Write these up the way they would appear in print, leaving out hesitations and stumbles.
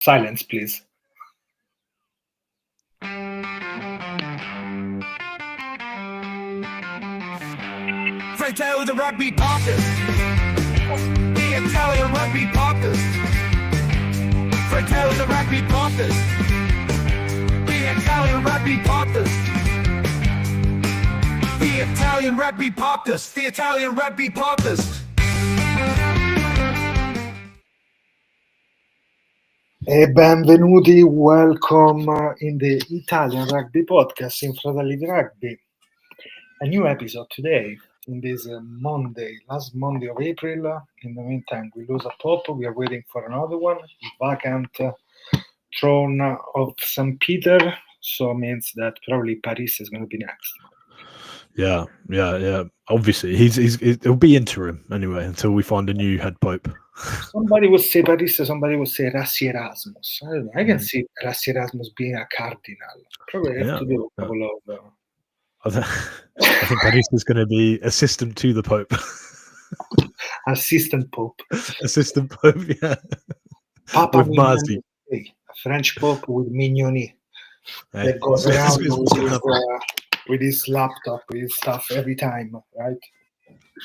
Silence, please. Fratelli, the Rugby podcast. The Italian Rugby podcast. Fratelli, the Rugby podcast. The Italian Rugby podcast. The Italian Rugby podcast. The Italian Rugby podcast. E benvenuti, welcome in the Italian Rugby podcast in Fratelli di Rugby. A new episode today, in this Monday, last Monday of April. In the meantime, we lose a Pope. We are waiting for another one. Vacant throne of St. Peter. So means that probably Paris is going to be next. Yeah. Obviously, it'll be interim anyway until we find a new head pope. Somebody would say Paris, somebody would say Rassi Erasmus. I don't know. I can see Rassi Erasmus being a cardinal. Probably have to do a couple of... I think Paris is going to be assistant to the Pope. Assistant Pope. Assistant Pope, yeah. Papa with Marzi. A French Pope with Mignoni. That goes around with his laptop, with his stuff every time, right?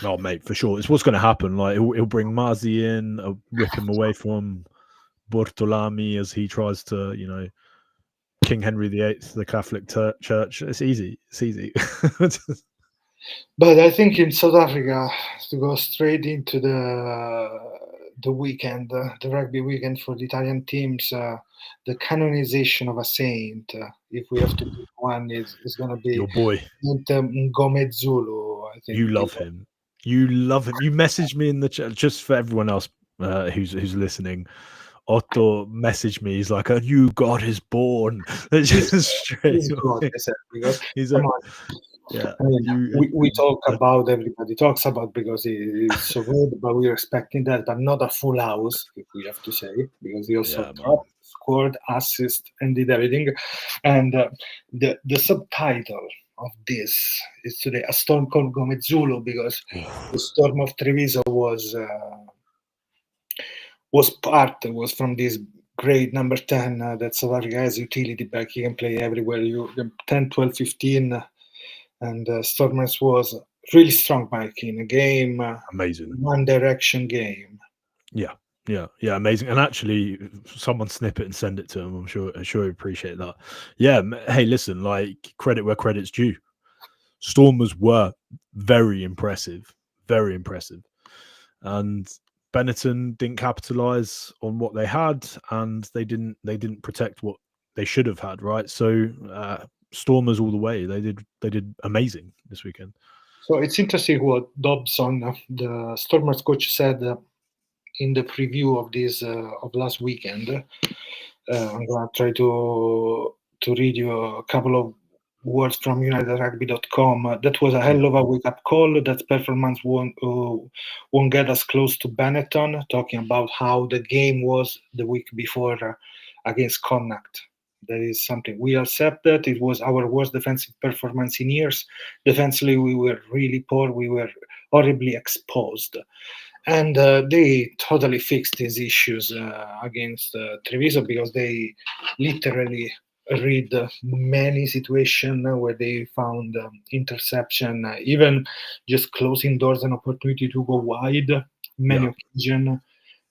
Oh, mate, for sure. It's what's going to happen. Like he'll bring Marzi in, rip him away from Bortolami as he tries to, King Henry VIII, the Catholic Church. It's easy. But I think in South Africa, to go straight into the weekend, the rugby weekend for the Italian teams, the canonization of a saint, if we have to pick one, is going to be your boy Ngomezulu. I think you love him. You love him. You messaged me in the chat, just for everyone else who's listening. Otto messaged me. He's like, "A new God is born." Just straight. He's come on. Yeah, I mean, we talk about, everybody talks about, because he's so good, but we're expecting that, but not a full house, if we have to say, because he also scored, assist, and did everything. And the subtitle of this is today, A Storm Called Ngomezulu, because the Storm of Treviso was from this great number 10 that South Africa has, utility back. He can play everywhere. You 10, 12, 15. And Stormers was really strong, Mike, in a game. Amazing. One direction game. Yeah, amazing. And actually, someone snip it and send it to him. I'm sure he appreciate that. Yeah, hey, listen, like, credit where credit's due. Stormers were very impressive. And Benetton didn't capitalize on what they had, and they didn't protect what they should have had, right? So Stormers all the way. They did amazing this weekend. So it's interesting what Dobson, the Stormers coach, said in the preview of this of last weekend. I'm gonna try to read you a couple of words from UnitedRugby.com. That was a hell of a wake-up call. That performance won't get us close to Benetton, talking about how the game was the week before against Connacht. That is something we accept. That it was our worst defensive performance in years. Defensively, we were really poor. We were horribly exposed. And they totally fixed these issues against Treviso, because they literally read many situations where they found interception, even just closing doors and opportunity to go wide, many occasions.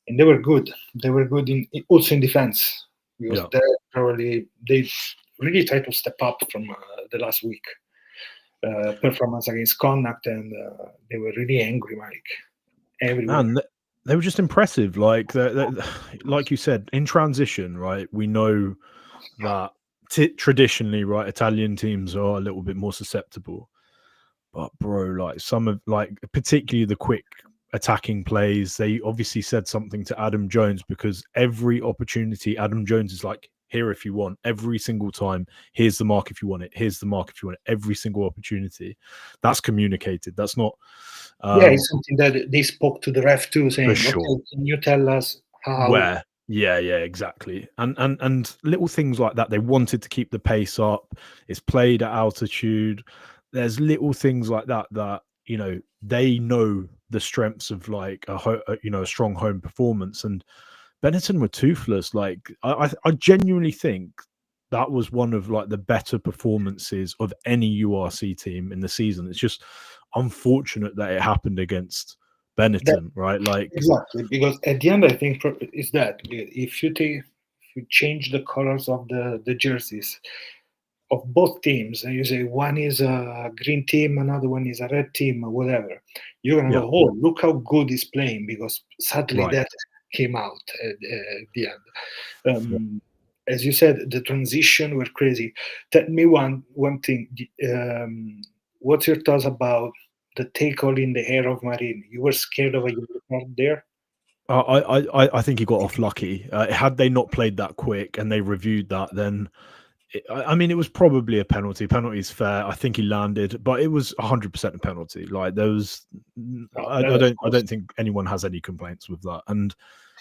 And they were good. They were good also in defense. Because they really tried to step up from the last week performance against Connacht, and they were really angry, Mike. Everywhere. Man, they were just impressive. Like like you said, in transition, right? We know that traditionally, right, Italian teams are a little bit more susceptible. But bro, like some of, like, particularly the quick attacking plays, they obviously said something to Adam Jones, because every opportunity, Adam Jones is like, here if you want, every single time, here's the mark if you want it, here's the mark if you want it, every single opportunity. That's communicated. That's not it's something that they spoke to the ref too, saying, sure. Okay, can you tell us how? Where? Yeah, exactly. And little things like that. They wanted to keep the pace up. It's played at altitude. There's little things like that they know the strengths of, like, a strong home performance. And Benetton were toothless. Like I genuinely think that was one of like the better performances of any URC team in the season. It's just unfortunate that it happened against That, Benetton, right? Like, exactly, because at the end, I think is that if you change the colors of the jerseys of both teams, and you say one is a green team, another one is a red team, or whatever, you're gonna Yeah. go, oh, look how good he's playing, because sadly Right. that came out at the end. As you said, the transition were crazy. Tell me one thing. What's your thoughts about the tackle in the air of Marin? You were scared of a yellow card there? I think he got off lucky. Had they not played that quick and they reviewed that, then I mean, it was probably a penalty. Penalty is fair. I think he landed, but it was 100% a penalty. Like there was, I don't think anyone has any complaints with that. And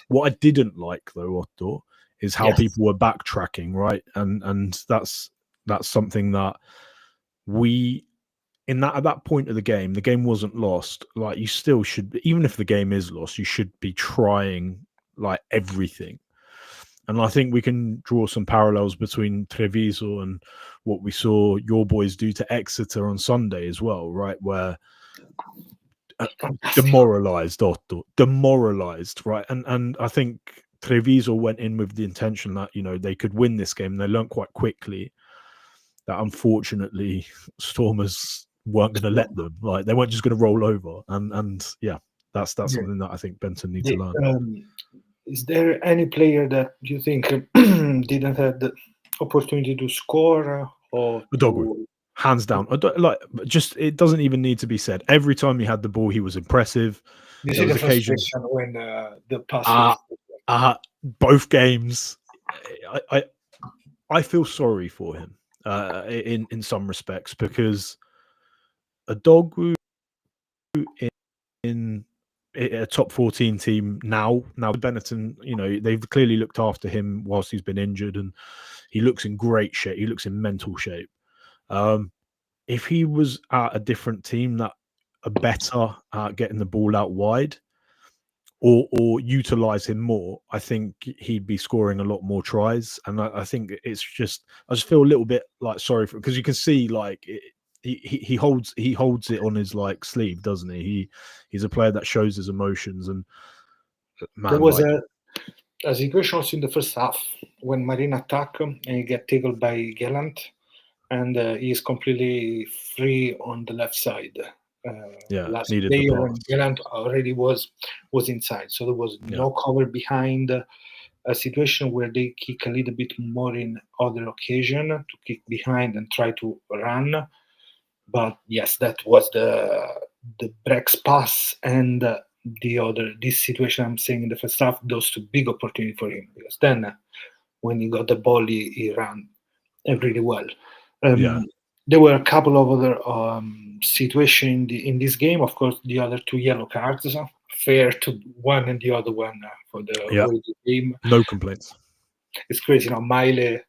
what I didn't like though, Otto, is how Yes. people were backtracking, right? And that's something that we at that point of the game wasn't lost. Like you still should, even if the game is lost, you should be trying like everything. And I think we can draw some parallels between Treviso and what we saw your boys do to Exeter on Sunday as well, right? Where demoralized, Otto, demoralized, right? And I think Treviso went in with the intention that, you know, they could win this game. And they learned quite quickly that unfortunately Stormers weren't going to let them. Like they weren't just going to roll over. And yeah, that's something that I think Benton needs to learn. Is there any player that you think didn't have the opportunity to score or Dogwood, hands down? Like, just it doesn't even need to be said. Every time he had the ball, he was impressive. You see There the was occasions frustration when the pass was both games. I feel sorry for him in some respects, because a Dogwood in a top 14 team now Benetton, you know, they've clearly looked after him whilst he's been injured, and he looks in great shape. He looks in mental shape. If he was at a different team that are better at getting the ball out wide or utilize him more, I think he'd be scoring a lot more tries. And I think I just feel a little bit like sorry for, because you can see like he holds it on his like sleeve, doesn't he? He's a player that shows his emotions, and man, there was like, a situation also in the first half when Marin attacked and he get tackled by Gallant, and he's completely free on the left side. Last needed day the when pass. Gallant already was inside, so there was no cover behind. A situation where they kick a little bit more in other occasion to kick behind and try to run. But yes, that was the Brex pass and this situation I'm saying in the first half, those two big opportunity for him, because then when he got the ball, he ran really well. There were a couple of other situations in this game. Of course, the other two yellow cards, fair to one and the other one for the whole game. No complaints. It's crazy. You know, Miley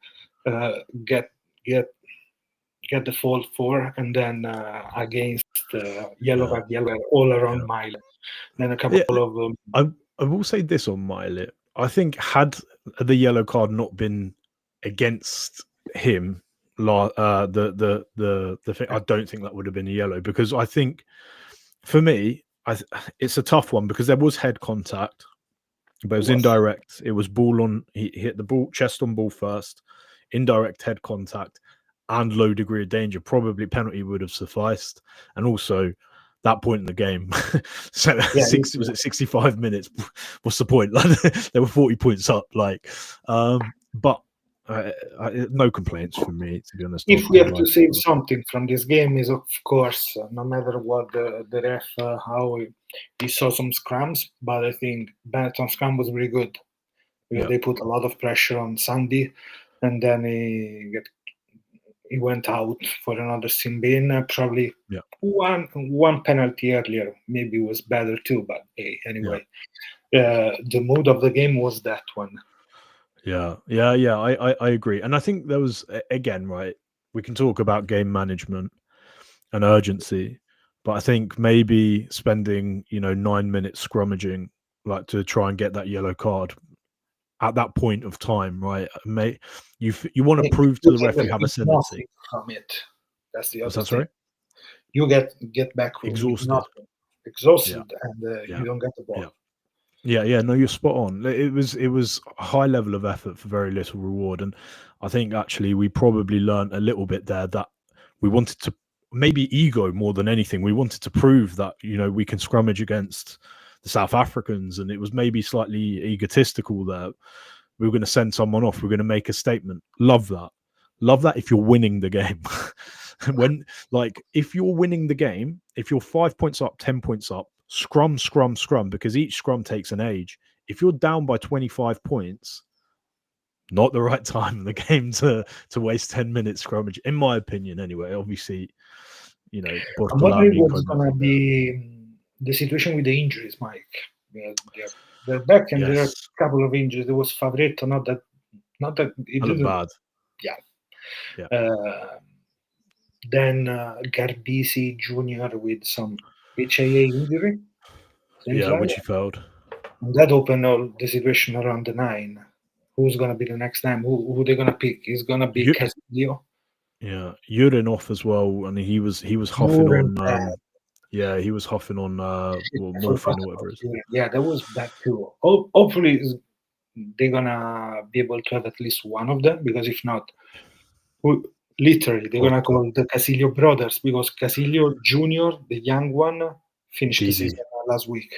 get the fault for, and then against yellow card all around Miley. Then a couple of. I will say this on Miley. I think had the yellow card not been against him, the thing, I don't think that would have been a yellow, because I think for me, it's a tough one, because there was head contact, but it was indirect. It was ball on. He hit the ball, chest on ball first, indirect head contact, and low degree of danger. Probably penalty would have sufficed, and also that point in the game. So was it 65 minutes? What's the point? Like, they were 40 points up. Like, but no complaints from me, to be honest. If we have to save something from this game, is of course, no matter what the ref, how he saw some scrums, but I think Benetton scrum was really good. They put a lot of pressure on Sandy, and then he went out for another sin bin. Probably one penalty earlier maybe was better too, but hey, anyway, the mood of the game was that one. I agree. And I think there was, again, right, we can talk about game management and urgency, but I think maybe spending 9 minutes scrummaging, like, to try and get that yellow card, at that point of time, right? Mate, you want to prove to the ref you have ascendancy. Nothing from it. That's the What's other that, thing. sorry? You get back with Exhausted. nothing, exhausted, Yeah. and Yeah. you don't get the ball. Yeah. No, you're spot on. It was a high level of effort for very little reward, and I think actually we probably learned a little bit there that we wanted to, maybe ego more than anything. We wanted to prove that we can scrummage against the South Africans, and it was maybe slightly egotistical there. We were going to send someone off. We're going to make a statement. Love that if you're winning the game. If you're winning the game, if you're 5 points up, 10 points up, scrum, because each scrum takes an age. If you're down by 25 points, not the right time in the game to waste 10 minutes scrummage, in my opinion, anyway. Obviously, I'm Bortolami wondering what's going to be the situation with the injuries, Mike. They're back, and there are a couple of injuries. There was Favretto, not that it looked didn't. bad. Yeah. Then Gardisi Jr. with some HIA injury. Which he failed. And that opened all the situation around the 9. Who's going to be the next 9? Who they're going to pick? Is going to be Castillo. Yeah, Yurin off as well, and he was huffing on. He was huffing on morphine or whatever it is. Yeah, that was bad too. Hopefully, they're gonna be able to have at least one of them, because if not, literally they're gonna call the Casilio brothers, because Casilio Jr., the young one, finished the season last week.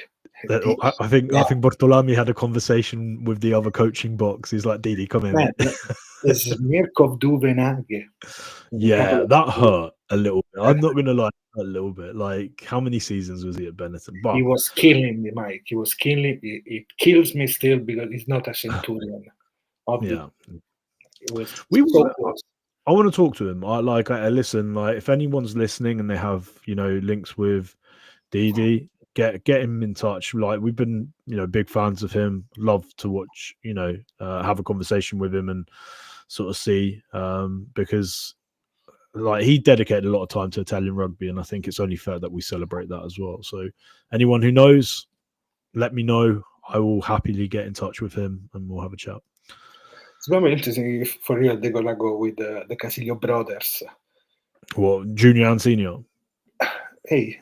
I think Bortolami had a conversation with the other coaching box. He's like, Didi, come in. There's Mirkov Duvenage. Yeah, that hurt a little bit. I'm not going to lie, a little bit. Like, how many seasons was he at Benetton? But he was killing me, Mike. He was killing me. It kills me still, because he's not a centurion. It was so close. I want to talk to him. I listen. Like, if anyone's listening and they have links with Didi, get him in touch. Like, we've been big fans of him. Love to watch. Have a conversation with him and sort of see because he dedicated a lot of time to Italian rugby, and I think it's only fair that we celebrate that as well. So anyone who knows, let me know. I will happily get in touch with him and we'll have a chat. It's going to be interesting if for real they're going to go with the Casilio brothers. What, junior and senior? Hey,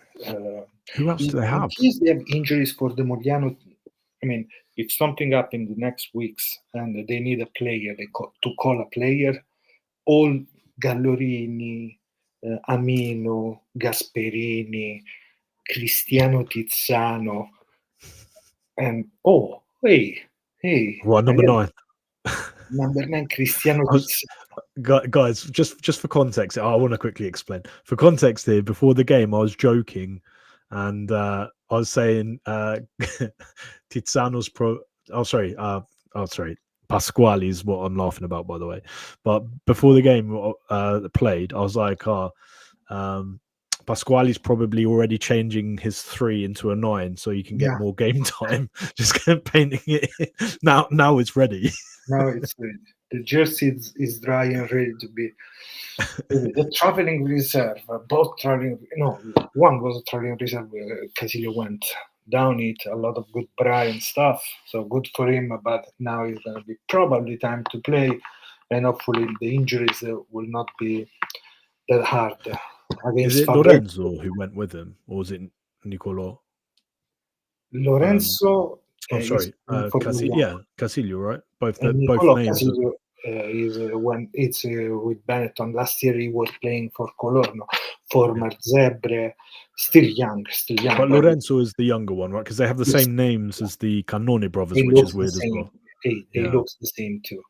who else do they have? In case they have injuries for the Moriano, I mean, if something happens in the next weeks and they need a player, to call a player, all Gallorini, Amino, Gasperini, Cristiano Tizzano, and hey, What, number 9? Number 9, Cristiano Tizzano. Guys, just for context, I want to quickly explain. For context here, before the game, I was joking, and I was saying Tizzano's Pasquale is what I'm laughing about, by the way. But before the game played, I was like, Pasquale's probably already changing his 3 into a 9 so you can get more game time. Just painting it. Now it's ready. Now it's ready. The jersey is dry and ready to be. The traveling reserve, both traveling. No, one was a traveling reserve. Casilio went down it, a lot of good braai and stuff. So good for him. But now it's going to be probably time to play, and hopefully the injuries will not be that hard. Is it Lorenzo who went with him, or was it Nicolò? Lorenzo. Casilio, right? Both names. Casilio is when it's with Benetton. Last year he was playing for Colorno, former Zebre, still young. But Lorenzo is the younger one, right? Because they have the same names as the Cannone brothers, which is weird as well. He looks the same too.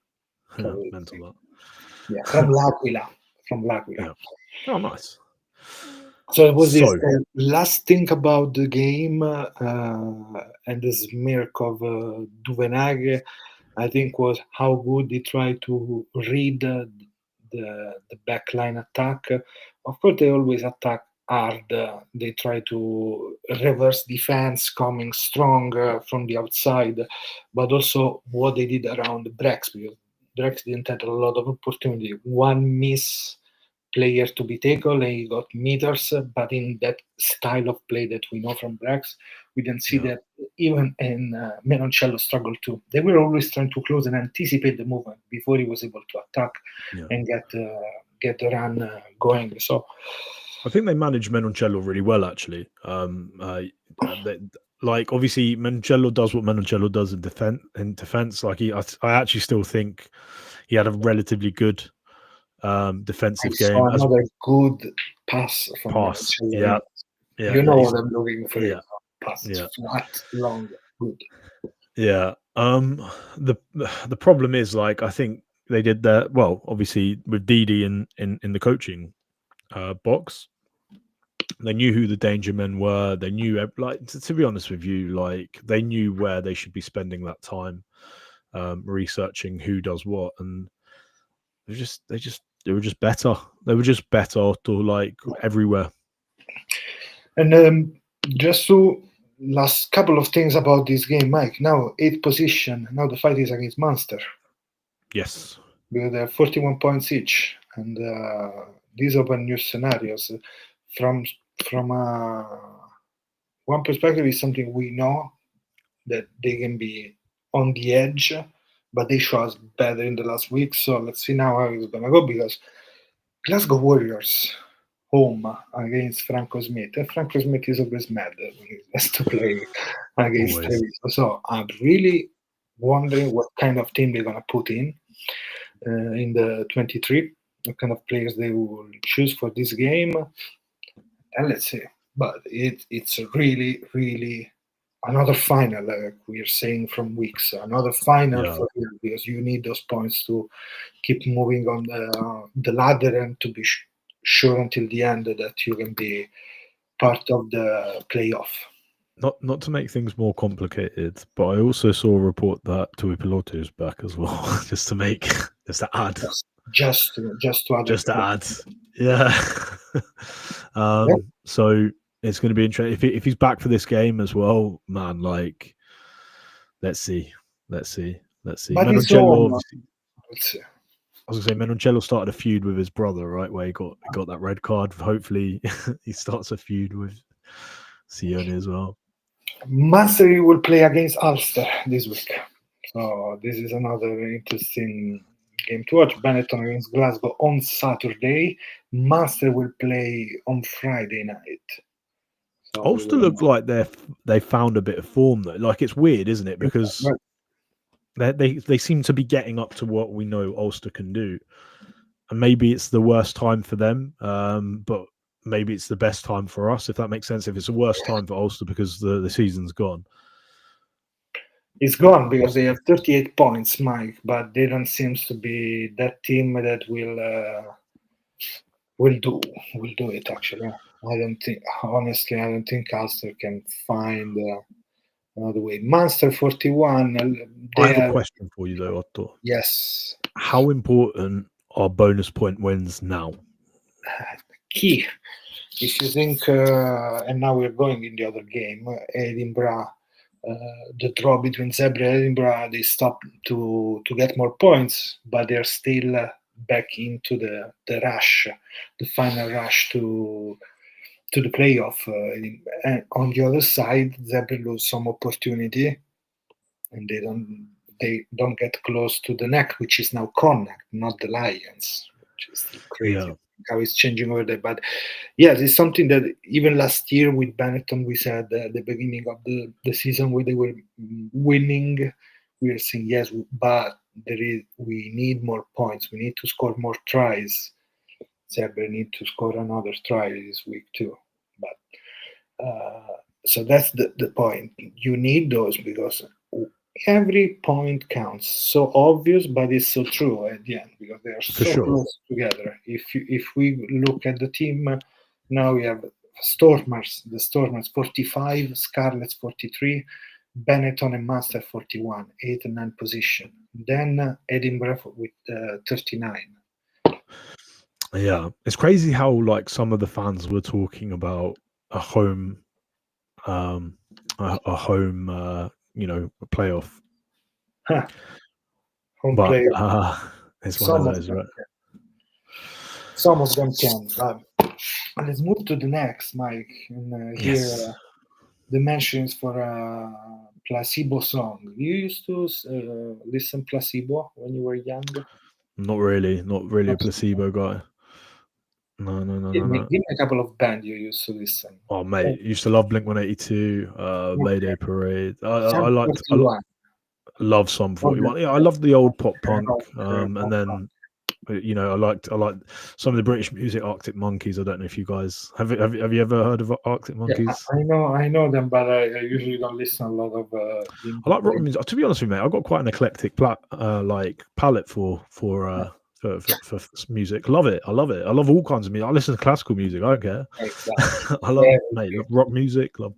Mental that. Yeah, from L'Aquila. Yeah. Oh, nice. So it was this last thing about the game and the smirk of Duvenage, I think, was how good he tried to read the backline attack. Of course, they always attack hard. They try to reverse defense, coming strong from the outside, but also what they did around Brex, because Brex didn't have a lot of opportunity. One miss player to be tackled, and he got meters, but in that style of play that we know from Brex, We didn't see Yeah. that even in Menoncello struggled too. They were always trying to close and anticipate the movement before he was able to attack Yeah. and get the run going. So I think they managed Menoncello really well, actually. Like obviously Menoncello does what Menoncello does in defense. Like I actually still think he had a relatively good I defensive saw game as another good pass from pass. Menoncello. Yeah, You know he's- what I'm looking for. yeah, Pass yeah. flat, long, good. Yeah. The problem is, like, I think they did that well, obviously with Didi in the coaching box. They knew who the danger men were. They knew, like, to be honest with you, like they knew where they should be spending that time researching who does what, and they were just better. They were just better to like everywhere. And just to last couple of things about this game, Mike. Now 8th position. Now the fight is against Munster Yes. because they have 41 points each, and these open new scenarios. From one perspective, is something we know that they can be on the edge, but they show us better in the last week. So let's see now how it's gonna go because Glasgow Warriors home against Franco Smith. And Franco Smith is always mad when he has to play against Always. Treviso. So I'm really wondering what kind of team they're gonna put in the 23. What kind of players they will choose for this game, and let's see. But it's really, really another final, like we're saying from weeks. Another final Yeah. for you because you need those points to keep moving on the ladder and to be sure until the end that you can be part of the playoff. Not to make things more complicated, but I also saw a report that Tui Piloto is back as well, just to add. Just to add. Just to add. Yeah. So it's going to be interesting if he's back for this game as well, man. Like, let's see. But it's Menoncello, on. obviously. Let's see. I was going to say Menoncello started a feud with his brother, right? Where he got that red card. Hopefully, he starts a feud with Sione as well. Munster will play against Ulster this week. So this is another interesting game to watch. Benetton against Glasgow on Saturday. Munster will play on Friday night. So Ulster look like they found a bit of form though. Like it's weird, isn't it? Because they seem to be getting up to what we know Ulster can do, and maybe it's the worst time for them, but maybe it's the best time for us. If that makes sense. If it's the worst time for Ulster because the season's gone. It's gone because they have 38 points, Mike, but they don't seem to be that team that will do it. Actually, I don't think Ulster can find another way. Munster 41. I have a question for you though, Otto. Yes. How important are bonus point wins now? Key. If you think, and now we're going in the other game, Edinburgh. The draw between Zebre and Edinburgh, they stopped to get more points, but they're still back into the rush, the final rush to the playoff. And on the other side, Zebre lose some opportunity, and they don't get close to the neck, which is now Connacht, not the Lions, which is still crazy. Yeah. How it's changing over there. But yes, it's something that even last year with Benetton, we said at the beginning of the season where they were winning, we were saying yes, but we need more points. We need to score more tries. Zebre need to score another try this week too. But so that's the point. You need those because every point counts. So obvious, but it's so true at the end because they are so close together. If we look at the team now, we have Stormers. The Stormers 45, Scarlets 43, Benetton and Munster 41, 8 and 9 position. Then Edinburgh with 39. Yeah, it's crazy how like some of the fans were talking about a home playoff. Huh. It's one of those, right? Some of them can. Let's move to the next, Mike. And here, the mentions for a placebo song. You used to listen placebo when you were young? Not really a Not so placebo guy. No. Give me a couple of bands you used to listen. Oh mate, used to love Blink-182, Mayday Parade. I Sum liked 41. love Sum Oh, 41. Yeah, I loved the old pop punk. rock, And pop then I liked some of the British music, Arctic Monkeys. I don't know if you guys have you ever heard of Arctic Yeah, Monkeys? I know them, but I usually don't listen a lot of I like rock indie. music. To be honest with you, mate, I've got quite an eclectic palette for music. Love it. I love it. I love all kinds of music. I listen to classical music. I don't care. Exactly. I love, mate, love rock music. Love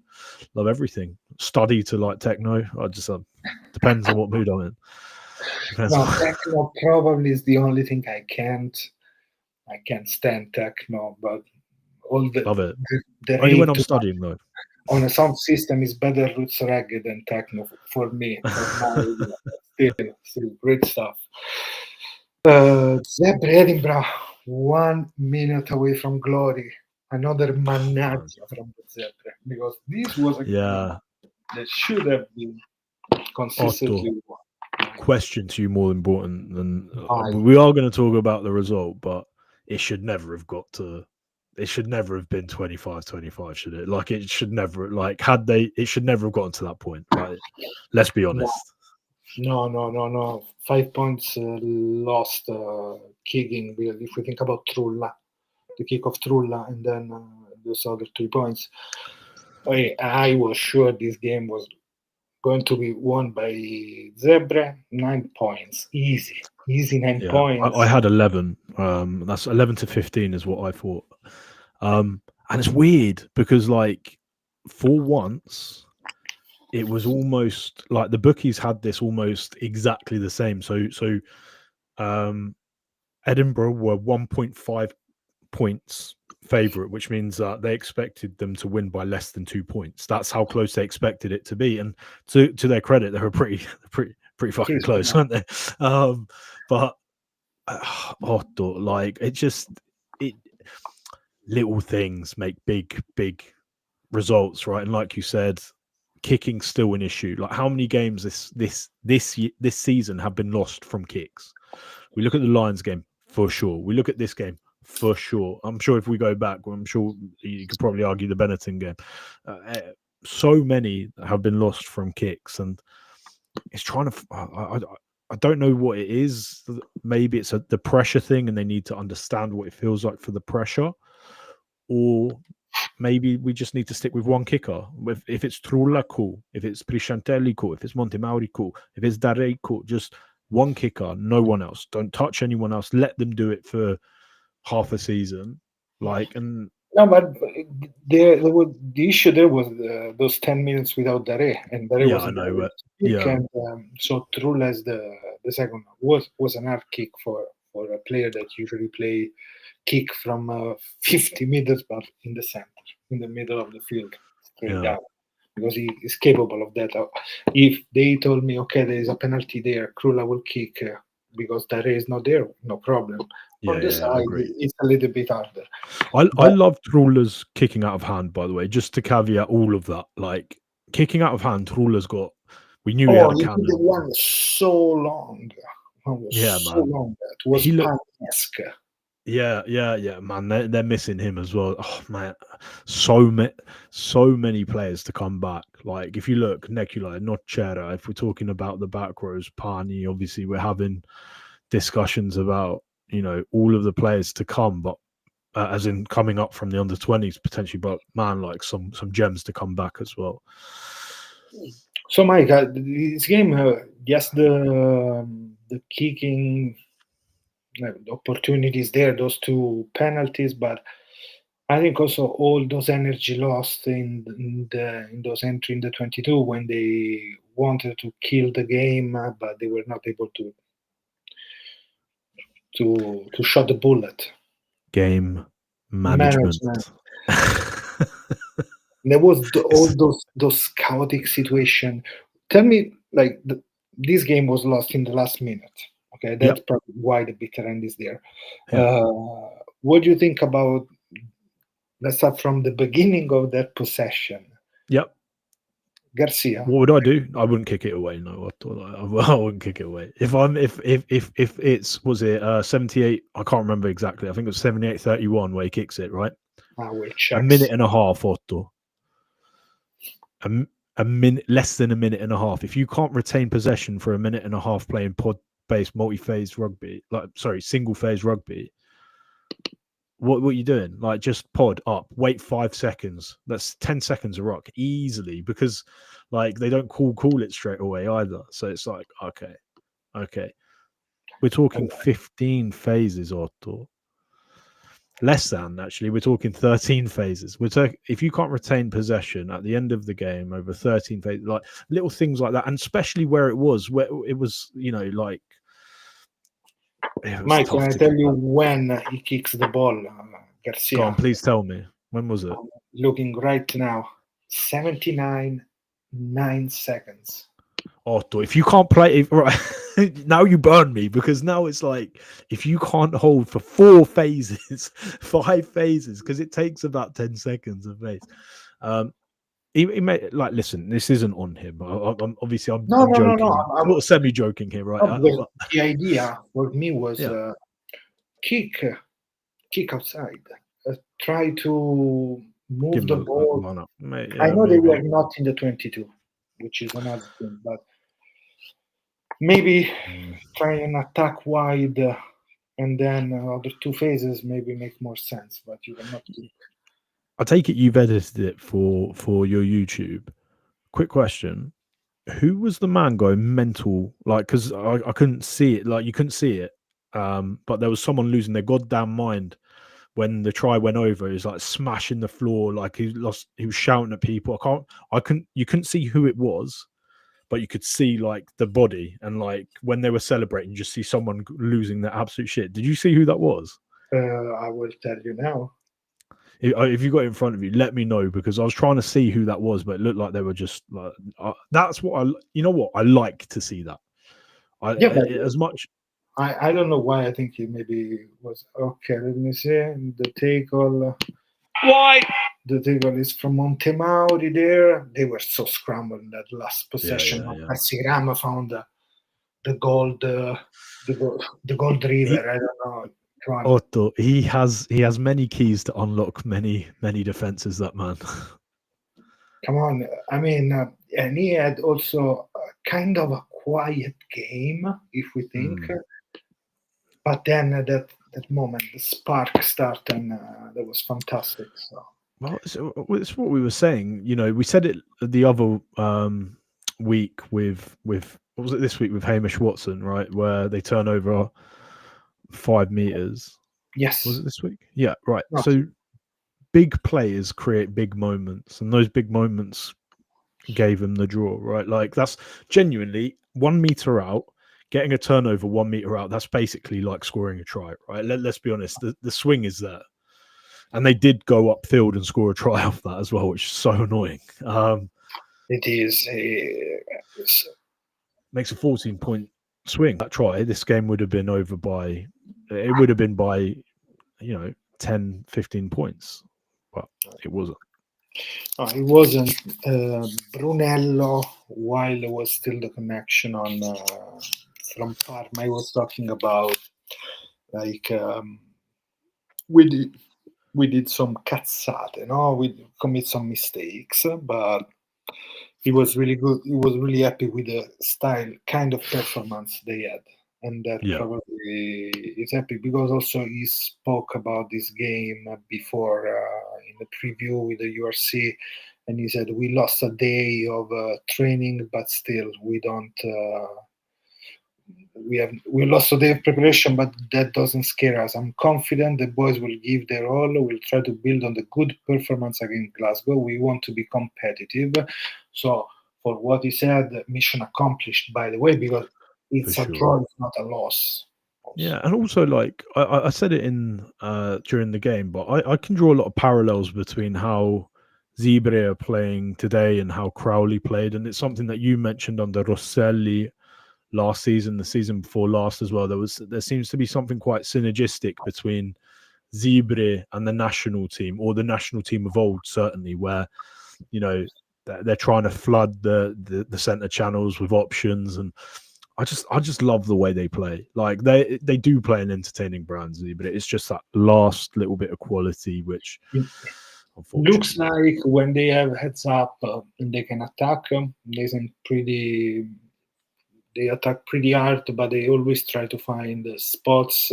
everything. Study to like techno. I just depends on what mood I'm in. Depends. No, techno probably is the only thing I can't stand techno, but all Love it. the Only when rave I'm studying though. on a sound system is better roots reggae than techno for me. For my still great stuff. Zebre Edinburgh, 1 minute away from glory. Another managgia from the Zebre, because this was a game Yeah. that should have been consistently won. Question to you more important than Aye. we are going to talk about the result, but it should never have got to. It should never have been 25-25, should it? Like it should never it should never have gotten to that point. Like, let's be honest. No. 5 points lost kicking. If we think about Trulla, the kick of Trulla, and then those other 3 points, I was sure this game was going to be won by Zebre. 9 points, easy 9 points. I had 11. That's 11-15 is what I thought. And it's weird because like for once it was almost like the bookies had this almost exactly the same. So Edinburgh were 1.5 points favorite, which means that they expected them to win by less than 2 points. That's how close they expected it to be. And to their credit, they were pretty fucking close, weren't they? But like it little things make big results, right? And like you said, kicking's still an issue. Like how many games this season have been lost from kicks? We look at the Lions game for sure. We look at this game for sure. I'm sure if we go back, I'm sure you could probably argue the Benetton game. So many have been lost from kicks, and it's trying to. I don't know what it is. Maybe it's the pressure thing, and they need to understand what it feels like for the pressure, or maybe we just need to stick with one kicker. If it's Trulla, cool. If it's Fratelli, cool. If it's Montemauri, cool. If it's Dare, cool. Just one kicker, no one else. Don't touch anyone else. Let them do it for half a season. And no, but the issue there was those 10 minutes without Dare, and Dare was I know. and so Trulla as the second was an hard kick for a player that usually play kick from 50 meters, but in the center, in the middle of the field, straight down, because he is capable of that. If they told me, okay, there is a penalty there, Krula will kick because Dare is not there, no problem. On the side, it's a little bit harder. I love Trulla's kicking out of hand, by the way, just to caveat all of that. Like, kicking out of hand, Trulla's got, we knew he had a cannon. The one so long. So long. That was Pan-esque. Yeah, man. They're missing him as well. Oh man, so many players to come back. Like if you look, Necula, Nocera. If we're talking about the back rows, Pani. Obviously, we're having discussions about all of the players to come, but as in coming up from the under-20s potentially. But man, like some gems to come back as well. So Mike, this game, yes, the kicking. The opportunities there, those 2 penalties, but I think also all those energy lost in those entry in the 22 when they wanted to kill the game, but they were not able to shot the bullet. Game management. There was all those chaotic situation. Tell me, like this game was lost in the last minute. Okay, that's probably why the bitter end is there. What do you think about? Let's start from the beginning of that possession. Yep. Garcia. What would I do? I wouldn't kick it away. No, I wouldn't kick it away. If it's was it 78? I can't remember exactly. I think it was 78-31 where he kicks it, right? I will check. A minute and a half, Otto. A minute, less than a minute and a half. If you can't retain possession for a minute and a half playing pod-based multi-phase rugby, single-phase rugby, what are you doing? Like, just pod up, wait 5 seconds. That's 10 seconds a rock easily, because like they don't call it straight away either. So it's like, okay. We're talking 15 phases, Otto. Less than, actually. We're talking 13 phases. If you can't retain possession at the end of the game over 13 phases, like little things like that, and especially where it was, like. Mike, can I tell you when he kicks the ball, Garcia? Go on, please tell me. When was it? I'm looking right now. 79.9 seconds. Otto, if you can't play, right now you burn me, because now it's like, if you can't hold for 4 phases, 5 phases, because it takes about 10 seconds a phase. He may, like, listen, this isn't on him. I'm joking. I'm sort of semi-joking here, right? The idea for me was kick outside, try to move the ball. I know they were not in the 22, which is another thing, but maybe try and attack wide, and then other 2 phases maybe make more sense. But you will not kick. I take it you've edited it for your YouTube. Quick question: who was the man going mental? Like, because I couldn't see it. Like, you couldn't see it, but there was someone losing their goddamn mind when the try went over. He was like smashing the floor, like he was shouting at people. You couldn't see who it was, but you could see like the body, and like when they were celebrating, you just see someone losing their absolute shit. Did you see who that was? I will tell you now. If you got it in front of you, let me know, because I was trying to see who that was, but it looked like they were just like. That's what I like to see that. As much. I don't know why. I think he maybe was okay. Let me see the tackle. Why? The tackle is from Montemauri. There, they were so scrambled in that last possession. Graham found the gold river. I don't know. Otto, he has many keys to unlock many defenses. That man. Come on, I mean, and he had also kind of a quiet game, if we think. But then that moment, the spark started, and that was fantastic. So. Well, it's what we were saying. We said it the other week with what was it this week with Hamish Watson, right? Where they turn over 5 meters. Yes. Was it this week? Yeah, right. So big players create big moments, and those big moments gave them the draw, right? Like, that's genuinely 1 meter out, getting a turnover 1 meter out. That's basically like scoring a try, right? Let's be honest. The swing is there. And they did go upfield and score a try off that as well, which is so annoying. It is. Makes a 14-point swing. That try, this game would have been over by, it would have been by, 10, 15 points. But it wasn't. It wasn't. Brunello, while there was still the connection on from Parma, I was talking about, like, we did some cazzate, we commit some mistakes, but he was really good. He was really happy with the style, kind of performance they had, and that probably is happy, because also he spoke about this game before in the preview with the URC, and he said we lost a day of training, but still we don't. We lost a day of preparation, but that doesn't scare us. I'm confident the boys will give their all. We'll try to build on the good performance against Glasgow. We want to be competitive. So for what he said, mission accomplished, by the way, because it's a draw, it's not a loss. Also. Yeah, and also, like, I said it in during the game, but I can draw a lot of parallels between how Zebre are playing today and how Crowley played, and it's something that you mentioned under Rosselli last season, the season before last as well. There seems to be something quite synergistic between Zebre and the national team, or the national team of old, certainly, where they're trying to flood the center channels with options, and I just love the way they play. Like they do play an entertaining brand, but it's just that last little bit of quality which Looks unfortunately like when they have heads up and they can attack, they attack pretty hard, but they always try to find spots,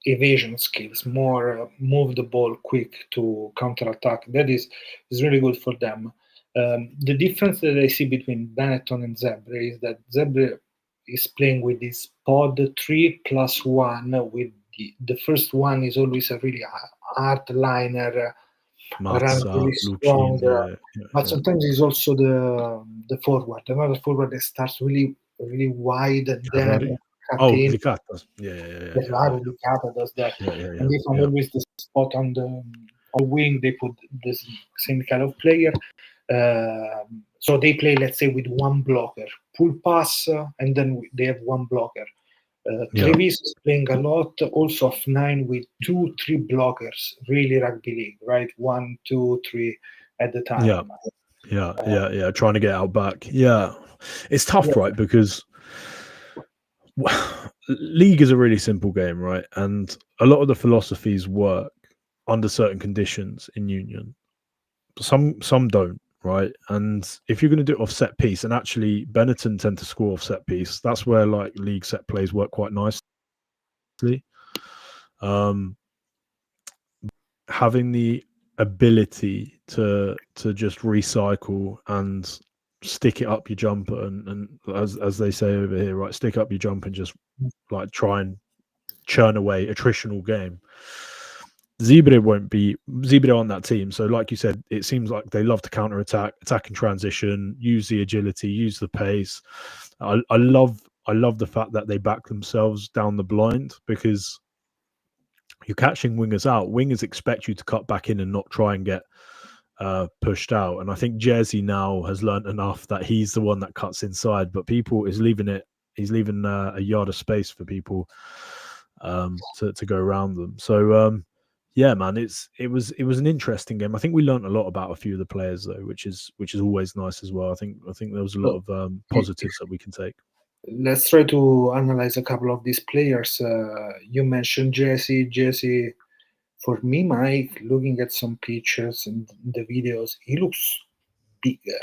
evasion skills, more move the ball quick to counter attack. That is really good for them. The difference that I see between Benetton and Zebre is that Zebre is playing with this pod 3+1, with the first one is always a really hard liner, around really strong, but sometimes it's also the forward, another forward that starts really wide and then cut in. Licata. Licata does that, and they find always the spot on the wing. They put this same kind of player. So they play, let's say, with one blocker, full pass, and then they have one blocker. Treviso is playing a lot also of 9 with 2-3 blockers, really rugby league, right? 1, 2, 3 at the time. Trying to get out back. Yeah, it's tough, right? Because league is a really simple game, right? And a lot of the philosophies work under certain conditions in union. Some don't, right? And if you're going to do it off set piece, and actually Benetton tend to score off set piece, that's where like league set plays work quite nicely. Having the ability to just recycle and stick it up your jumper, and as they say over here, right, stick up your jumper and just like try and churn away attritional game. Zebre on that team. So like you said, it seems like they love to counter attack in transition, use the agility, use the pace. I love the fact that they back themselves down the blind, because you're catching wingers out. Wingers expect you to cut back in and not try and get pushed out. And I think Jersey now has learned enough that he's the one that cuts inside, but he's leaving a yard of space for people to go around them. So yeah, man, it was an interesting game. I think we learned a lot about a few of the players though, which is always nice as well. I think there was a lot of positives that we can take. Let's try to analyze a couple of these players. You mentioned Jesse. Jesse, for me, Mike, looking at some pictures and the videos, he looks bigger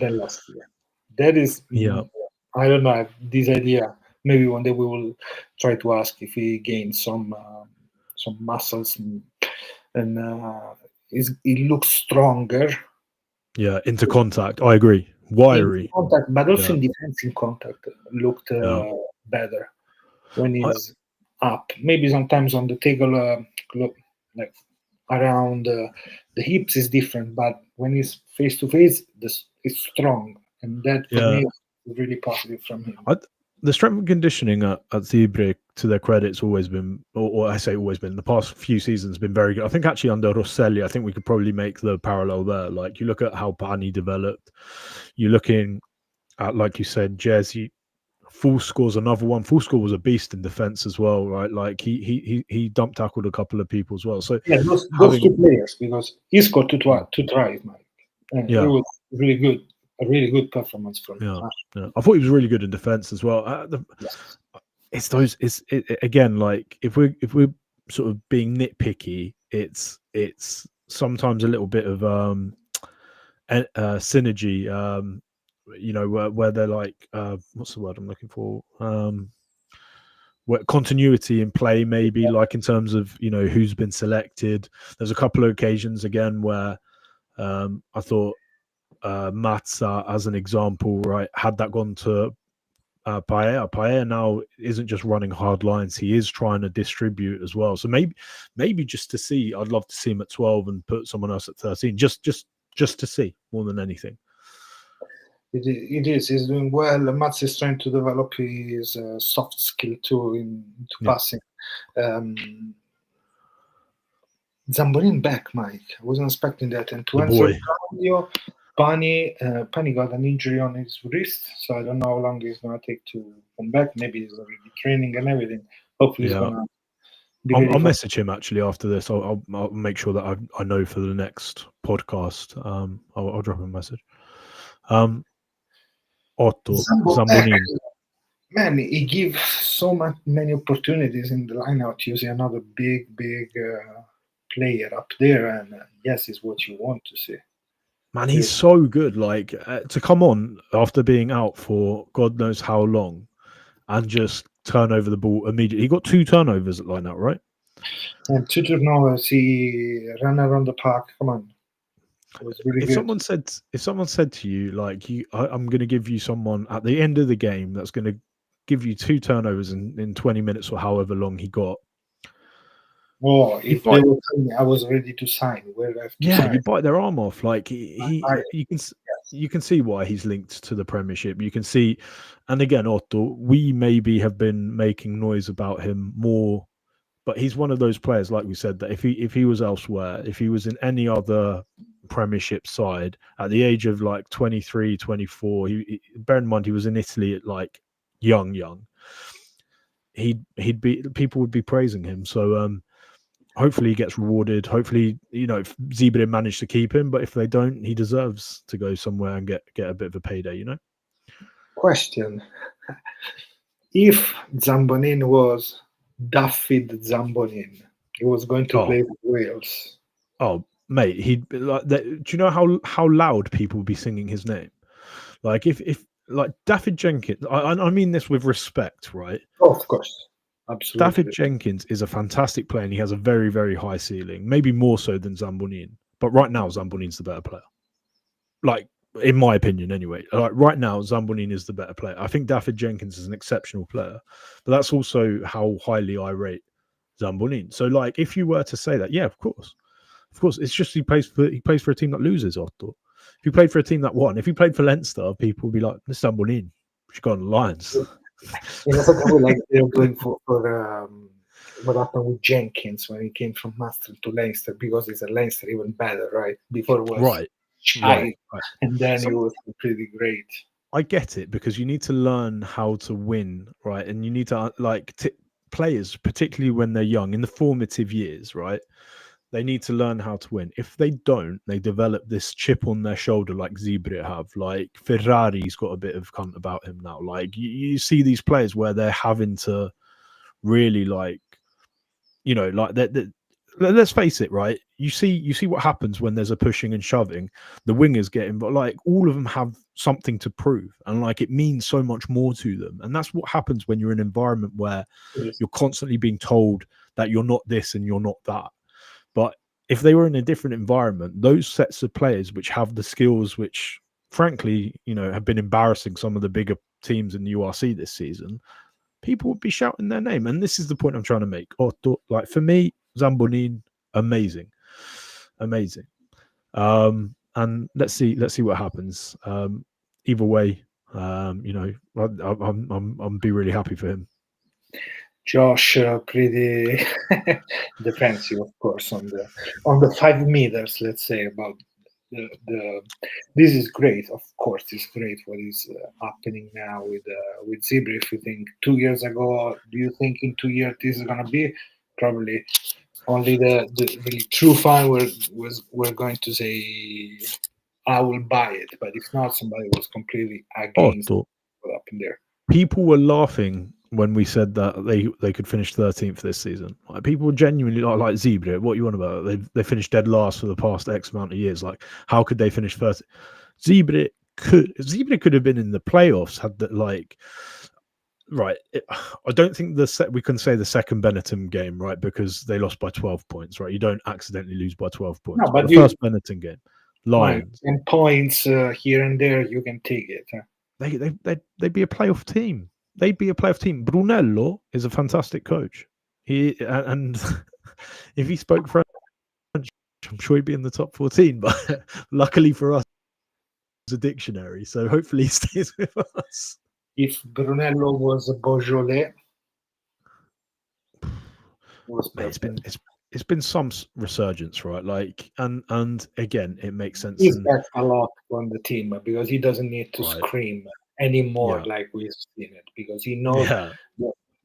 than last year. That is, I don't know, I have this idea. Maybe one day we will try to ask if he gained some muscles, and he looks stronger. Yeah, into contact, I agree. Wiry contact, but also in defensive contact looked better when he's up. Maybe sometimes on the tackle, like around the hips is different, but when he's face to face, it's strong, and that for me is really positive from him. The strength and conditioning at Zebre, to their credit, it's always been, or I say always been, the past few seasons been very good. I think actually under Rosselli, I think we could probably make the parallel there. Like you look at how Pani developed, you're looking at, like you said, Jersey. Full score's another one. Full score was a beast in defense as well, right? Like he dump tackled a couple of people as well. So yeah, those two players, because he scored two tries, Mike. And it was really good. A really good performance from him. Yeah. I thought he was really good in defense as well. Again, like if we're sort of being nitpicky, it's sometimes a little bit of synergy. Where they're like, what's the word I'm looking for? Where continuity in play, maybe, like in terms of who's been selected. There's a couple of occasions again where I thought. Matza, as an example, right, had that gone to Paella now isn't just running hard lines, he is trying to distribute as well. So maybe just to see, I'd love to see him at 12 and put someone else at 13, just to see more than anything. It is. He's doing well. Matza is trying to develop his soft skill too into passing. Zambonin back, Mike. I wasn't expecting that. And to answer Claudio, Pani got an injury on his wrist, so I don't know how long he's going to take to come back. Maybe he's already training and everything. Hopefully he's going to I'll message him actually after this. I'll make sure that I know for the next podcast. I'll drop him a message. Otto Zambonin. Man, he gives so many opportunities in the lineout using another big player up there, and yes, is what you want to see. Man, he's so good. Like to come on after being out for God knows how long, and just turn over the ball immediately. He got 2 turnovers at lineout, right? And 2 turnovers. He ran around the park. Come on. It was really If someone said to you, like, I'm going to give you someone at the end of the game that's going to give you 2 turnovers in 20 minutes or however long he got. Oh, if they were telling me I was ready to sign, you bite their arm off. Like you can see why he's linked to the Premiership. You can see, and again, Otto, we maybe have been making noise about him more, but he's one of those players, like we said, that if he was elsewhere, if he was in any other Premiership side at the age of like 23, 24, bear in mind he was in Italy at like young, he'd be, people would be praising him. So hopefully he gets rewarded. Hopefully, if Zebre managed to keep him, but if they don't, he deserves to go somewhere and get a bit of a payday, Question: if Zambonin was David Zambonin, he was going to play for Wales. Oh, mate, he'd be like that. Do you know how loud people would be singing his name? Like if like David Jenkins, I mean this with respect, right? Oh, of course. Absolutely. David Jenkins is a fantastic player and he has a very, very high ceiling, maybe more so than Zambonin. But right now, Zambonin's the better player. Like, in my opinion, anyway. Like right now, Zambonin is the better player. I think David Jenkins is an exceptional player, but that's also how highly I rate Zambonin. So, like, if you were to say that, yeah, of course. It's just he plays for a team that loses, Otto. If he played for a team that won, if he played for Leinster, people would be like, this Zambonin, we should go on the Lions. Like they're going for what happened with Jenkins when he came from Master to Leinster, because it's a Leinster even better, right? Before it was right. And then it was pretty great. I get it, because you need to learn how to win, right? And you need to players, particularly when they're young, in the formative years, right? They need to learn how to win. If they don't, they develop this chip on their shoulder like Zebre have. Like Ferrari's got a bit of cunt about him now. Like you see these players where they're having to really let's face it, right? You see what happens when there's a pushing and shoving. The wingers get in, but like all of them have something to prove, and like it means so much more to them. And that's what happens when you're in an environment where you're constantly being told that you're not this and you're not that. But if they were in a different environment, those sets of players which have the skills, which frankly, have been embarrassing some of the bigger teams in the URC this season, people would be shouting their name. And this is the point I'm trying to make. Like for me, Zambonin, amazing. And let's see what happens. Either way, I'm be really happy for him. Josh, pretty defensive, of course, on the 5 meters. Let's say about the. This is great, of course. It's great what is happening now with Zebre. If you think 2 years ago, do you think in 2 years this is gonna be? Probably only the true fan were going to say, I will buy it. But if not, somebody was completely against what happened there. People were laughing when we said that they could finish 13th this season. Like people were genuinely like Zebre, what you want about it? They finished dead last for the past X amount of years. Like, how could they finish first? Zebre could have been in the playoffs had that I don't think we can say the second Benetton game, right? Because they lost by 12 points, right? You don't accidentally lose by 12 points. No, but the first Benetton game, Lions. And points here and there, you can take it. Huh? They'd be a playoff team. They'd be a playoff team. Brunello is a fantastic coach. And if he spoke French, I'm sure he'd be in the top 14. But luckily for us, it's a dictionary. So hopefully he stays with us. If Brunello was a Beaujolais, it's been some resurgence, right? Like, and again, it makes sense. He's back a lot on the team because he doesn't need to scream anymore like we've seen it, because he knows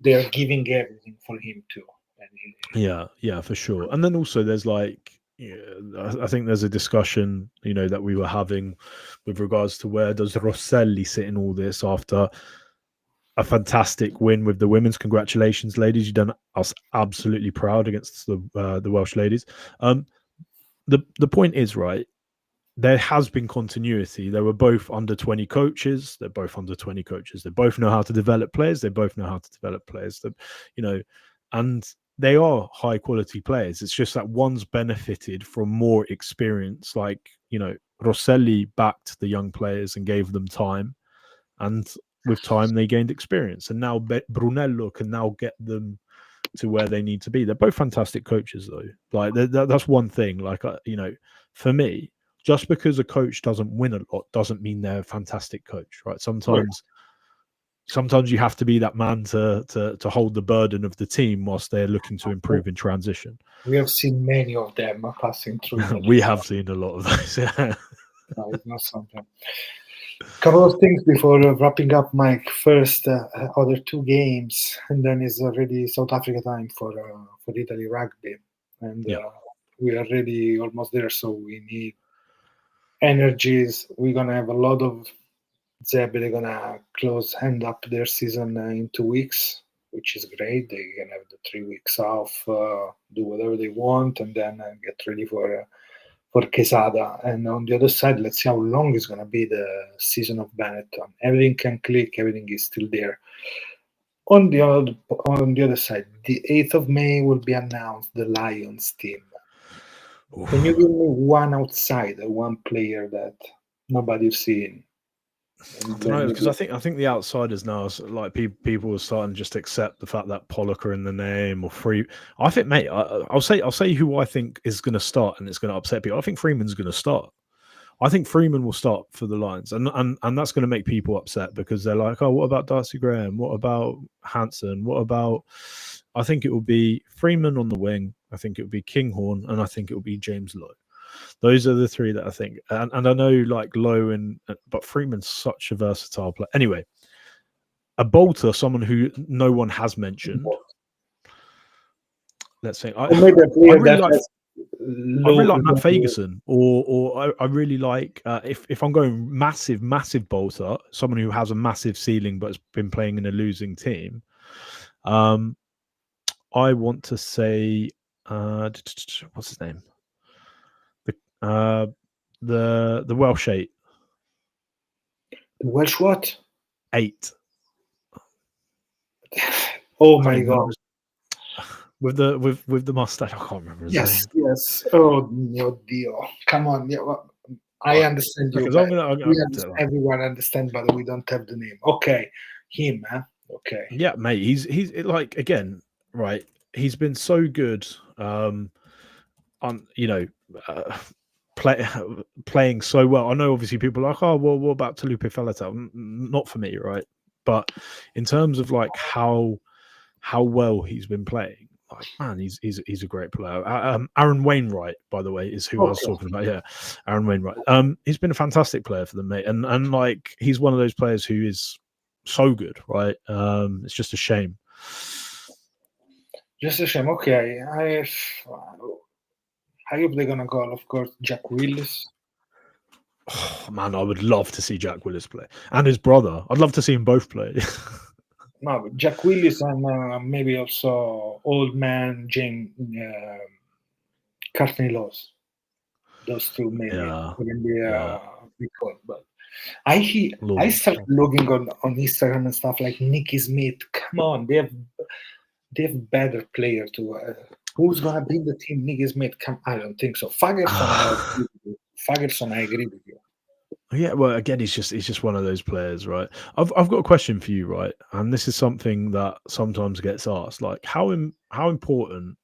they're giving everything for him too, and Yeah, for sure. And then also there's like, I think there's a discussion, that we were having with regards to where does Rosselli sit in all this after a fantastic win with the women's. Congratulations, ladies! You've done us absolutely proud against the Welsh ladies. The point is, right, there has been continuity. They were both under 20 coaches. They're both under 20 coaches. They both know how to develop players. They both know how to develop players. And they are high quality players. It's just that one's benefited from more experience. Like, Rosselli backed the young players and gave them time. And with time, they gained experience. And now Brunello can now get them to where they need to be. They're both fantastic coaches, though. Like, that's one thing. Like, for me, just because a coach doesn't win a lot doesn't mean they're a fantastic coach, right? Sometimes you have to be that man to hold the burden of the team whilst they're looking to improve in transition. We have seen many of them passing through. We have seen a lot of those. Yeah. No, it's not something. Couple of things before wrapping up, Mike. First, other two games, and then it's already South Africa time for Italy rugby, and we are already almost there. So we need energies. We're gonna have a lot of Zebre. They're gonna end up their season in 2 weeks, which is great. They can have the 3 weeks off, do whatever they want, and then get ready for Quesada. And on the other side, let's see how long is going to be the season of Benetton. Everything can click, everything is still there. On the other side, the 8th of May will be announced, the Lions team. Oof. Can you give me one outsider, one player that nobody's seen? I don't know, because I think the outsiders now, like people are starting to just accept the fact that Pollock are in the name or Free. I think, mate, I'll say who I think is going to start, and it's going to upset people. I think Freeman's going to start. I think Freeman will start for the Lions, and that's going to make people upset because they're like, oh, what about Darcy Graham? What about Hansen? What about? I think it will be Freeman on the wing. I think it will be Kinghorn, and I think it will be James Lowe. Those are the three that I think, and I know like Lowe but Freeman's such a versatile player. Anyway, a bolter, someone who no one has mentioned. Let's say I really like Matt Fagerson, or I really like if I'm going massive bolter, someone who has a massive ceiling but has been playing in a losing team. I want to say what's his name? The Welsh 8. The Welsh what? 8. Oh my god! With the mustache, I can't remember his name. Yes. Oh mio Dio! Come on, I understand you. Everyone understands, but we don't have the name. Okay, him, huh? Okay. Yeah, mate. He's like, again, right. He's been so good. Playing so well. I know obviously people are like, oh well, what about Talupe Falatal? Not for me, right? But in terms of like how well he's been playing, like, man, he's a great player. Aaron Wainwright, by the way, is who I was talking about. Yeah, Aaron Wainwright. He's been a fantastic player for them, mate, and like he's one of those players who is so good, right? It's just a shame. Okay, I hope they're gonna call, of course, Jack Willis. Oh, man, I would love to see Jack Willis play, and his brother. I'd love to see them both play. No, but Jack Willis and maybe also old man James Courtney Laws. Those two maybe can be recalled. But I started looking on Instagram and stuff like Nicky Smith. Come on, they have better player to. Who's gonna be in the team? Nicky Smith? I don't think so. Fagerson, I agree with you. Yeah, well, again, he's just one of those players, right? I've got a question for you, right? And this is something that sometimes gets asked. Like, how important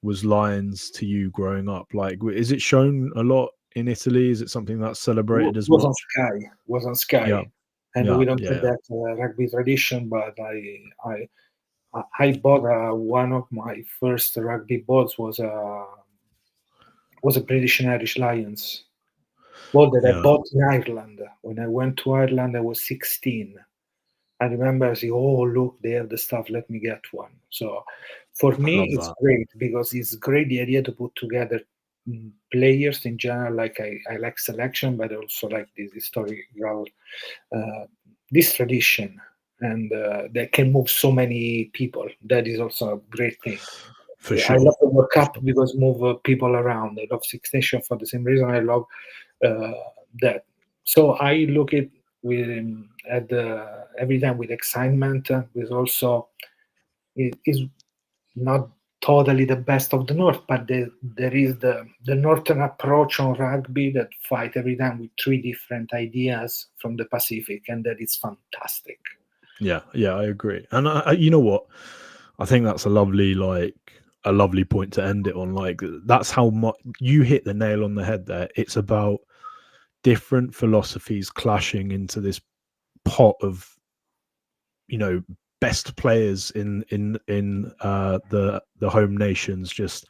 was Lions to you growing up? Like, is it shown a lot in Italy? Is it something that's celebrated as much? Was on Sky, and we don't have that rugby tradition. But I bought one of my first rugby balls was a British and Irish Lions ball that I bought in Ireland. When I went to Ireland, I was 16. I remember I said, "Oh, look, they have the stuff. Let me get one." So For I me, love it's that. great because it's great the idea to put together players in general. Like I like selection, but also like this historical, this tradition, and that can move so many people. That is also a great thing. For I sure. love the World For Cup sure. because move people around. I love Six Nations for the same reason. I love uh, that. So I look at every time with excitement. With also it is not totally the best of the North, but there is the Northern approach on rugby that fight every time with three different ideas from the Pacific, and that is fantastic. Yeah, I agree. And you know what? I think that's a lovely point to end it on. Like, that's how much you hit the nail on the head there. It's about different philosophies clashing into this pot of, best players in the home nations, just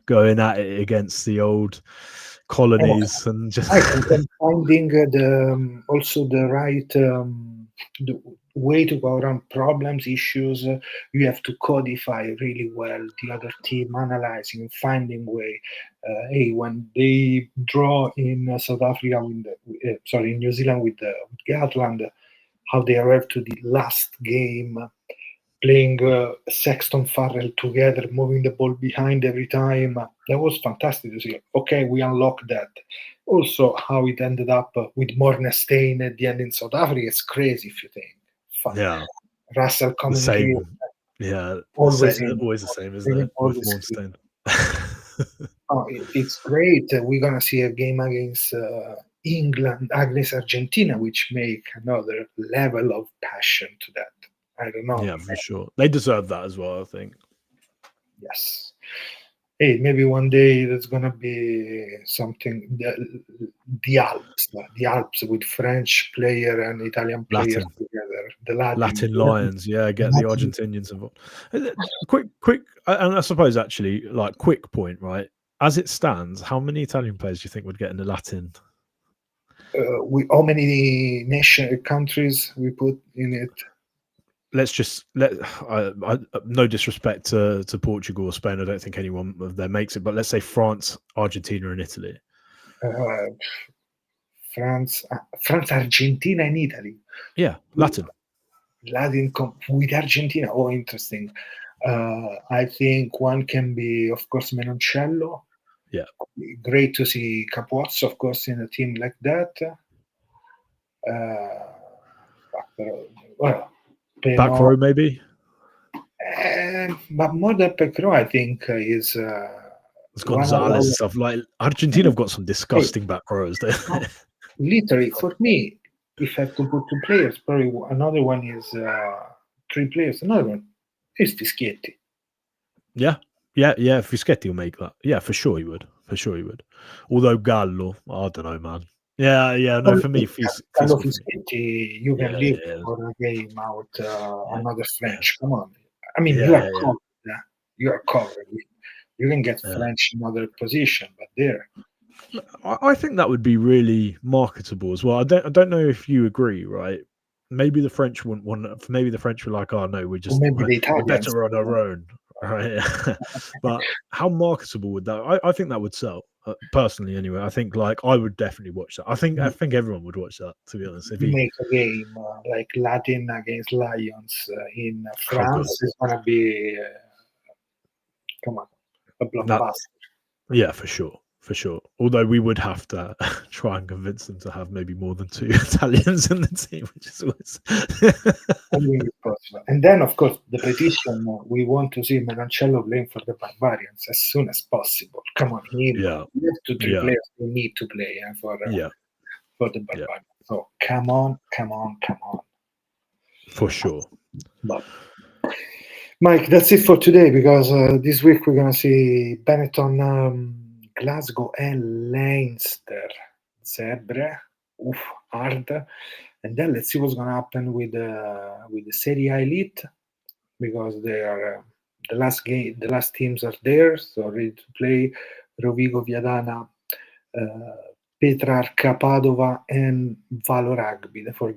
going at it against the old colonies and just Right, and finding also the right the way to go around problems, issues. You have to codify really well the other team, analyzing, finding way. Hey, when they draw in South Africa with in New Zealand with Gatland, how they arrived to the last game, playing Sexton Farrell together, moving the ball behind every time. That was fantastic to see. Okay, we unlocked that. Also, how it ended up with Mornestein at the end in South Africa, it's crazy if you think. yeah, Russell the coming here, same. Yeah, always in, always the same, isn't it? With always here. Mornstein. Oh, it's great. We're gonna see a game against England, against Argentina, which make another level of passion to that. I don't know. Yeah, for sure. They deserve that as well, I think. Yes. Hey, maybe one day there's gonna be something. The Alps with French player and Italian players Latin. together. The Latin, Latin Lions, yeah, get the Latin. Argentinians involved. Quick, and I suppose actually, like, quick point, right? As it stands, how many Italian players do you think would get in the Latin? How many countries we put in it? Let's just no disrespect to Portugal or Spain. I don't think anyone of them makes it, but let's say France, Argentina, and Italy. France, Argentina, and Italy. Yeah, Latin. With Argentina. Oh, interesting. I think one can be, of course, Menoncello. Yeah. Great to see Capuozzo, of course, in a team like that. Well, Back row, maybe. But more than back row, I think is It's Gonzalez and stuff. Like, Argentina have got some disgusting back rows there. Literally, for me, if I have to put two players, probably another one is three players. Another one is Fischietti. Yeah. Fischetti will make that. Yeah, for sure he would. Although Gallo, I don't know, man. Yeah. No, for me, Fischetti, you can leave for a game out another French. Come on. I mean, you are covered. You are covered. You can get French in other position, but there. I think that would be really marketable as well. I don't know if you agree, right? Maybe the French wouldn't want. Maybe the French were like, "Oh no, we're better on our own." Right? But how marketable would that? I think that would sell. Personally, anyway, I think I would definitely watch that. I think everyone would watch that. To be honest, if he make a game like Latin against Lions in France, is gonna be come on, a blockbuster. Yeah, for sure. Although we would have to try and convince them to have maybe more than two Italians in the team, which is always possible. And then, of course, the petition, we want to see Menoncello playing for the Barbarians as soon as possible. Come on, we have 2-3 players who need to play for the Barbarians. So come on. For sure. But Mike, that's it for today, because this week we're gonna see Benetton, Glasgow, and Leinster. Zebre, hard. And then let's see what's gonna happen with the Serie A Elite, because they are the last teams are there, so ready to play. Rovigo, Viadana, Petrarca, Padova, and Valo Rugby. The four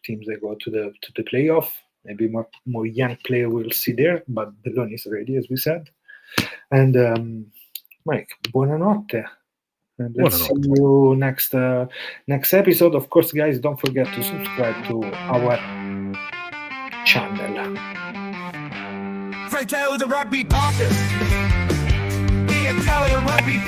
teams that go to the playoff. maybe more young player we'll see there, but the loan is ready, as we said. And Mike, buonanotte. And let's see you next episode. Of course, guys, don't forget to subscribe to our channel. Fratelli, the rugby podcast. The Italian rugby podcast.